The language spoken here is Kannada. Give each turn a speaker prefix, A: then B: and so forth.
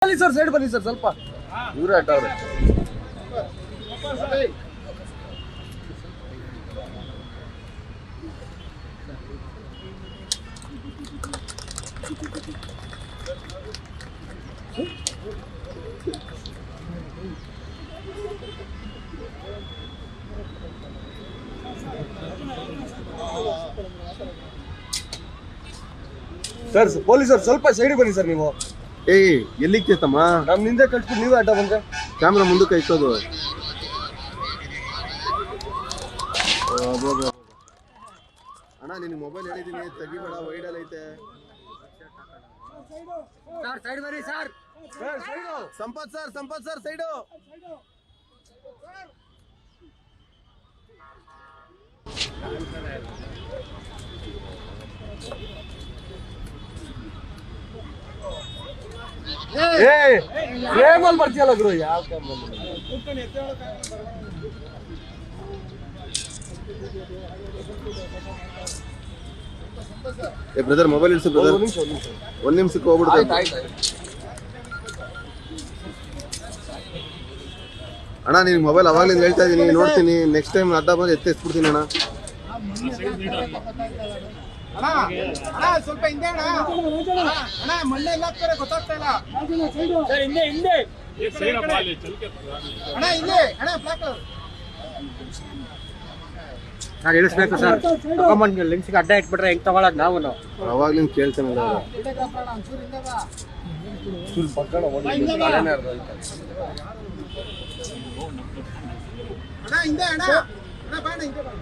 A: ಬನ್ನಿ ಸರ್, ಸೈಡ್ ಬನ್ನಿ ಸರ್, ಸ್ವಲ್ಪ ಇವರೇ ಆಟ ಅವ್ರೆ. ಸರ್ ಪೊಲೀಸರು ಸ್ವಲ್ಪ ಸೈಡ್ ಬನ್ನಿ ಸರ್. ನೀವು
B: ಏಯ್ ಎಲ್ಲಿಗೆ ಕೇತಮ್ಮ?
A: ನಮ್ ನಿಂದೆ ಕಟ್ಬಿಟ್ಟು ನೀವೇ ಆಟ ಬಂದ್ರೆ
B: ಕ್ಯಾಮ್ರಾ ಮುಂದಕ್ಕೆ ಇಕ್ಕೋದು. ಅಣ್ಣ ನಿನ್ ಮೊಬೈಲ್ ಹೇಳಿದೀನಿ ತೆಗಿಬೇಡ, ವೈಡಲ್ ಐತೆ.
A: ಸೈಡ್ ಬನ್ನಿ ಸರ್.
B: Sampath sir side.
A: ಫ್ರೇಮಲ್ಲಿ ಬರ್ತೀಯಲ್ಲ ಗುರು, ಯಾವ
B: ಏ ಬ್ರದರ್ ಮೊಬೈಲ್ ಇಡ್ಸು ಬ್ರದರ್. ಒಂದ್ ನಿಮಿಷಕ್ಕೆ ಹೋಗ್ಬಿಡ್ತಾರೆ ಅಣ್ಣ. ನಿನ್ ಮೊಬೈಲ್ ಅವಾಗ್ಲಿಂದ ಹೇಳ್ತಾ ಇದೀನಿ, ನೋಡ್ತೀನಿ. ನೆಕ್ಸ್ಟ್ ಟೈಮ್ ಅಡ್ಡ ಬಂದು ಎತ್ತಿಸ್ಬಿಡ್ತೀನಿ ಅಣ್ಣ.
C: ಸ್ವಲ್ಪ ಹಿಂದೆ ಅಣ್ಣ, ಮಣ್ಣೆ ಎಲ್ಲ ಹಾಕ್ತಾರೆ ಗೊತ್ತಾಗ್ತಾ ಇಲ್ಲ. ಅಣ್ಣ ಹಿಂದೆ ಅಣ್ಣ, ಬ್ಲಾಕ್
D: ನಾನು ಇಳಿಸ್ಬೇಕು ಸರ್. ತಗೊಂಬಂದು ಲಿಂಕ್ಸ್ಗೆ ಅಡ್ಡ ಇಟ್ಬಿಟ್ರೆ ಹೆಂಗ್ ತಗೊಳದ್ ನಾವು?
B: ಅವಾಗ್ಲಿಂದ ಕೇಳ್ತಾನಲ್ಲ.
C: ಅಣ್ಣ ಹಿಂದೆ ಅಣ್ಣ, ಬಾ ಹಿಂದೆ ಬಾ.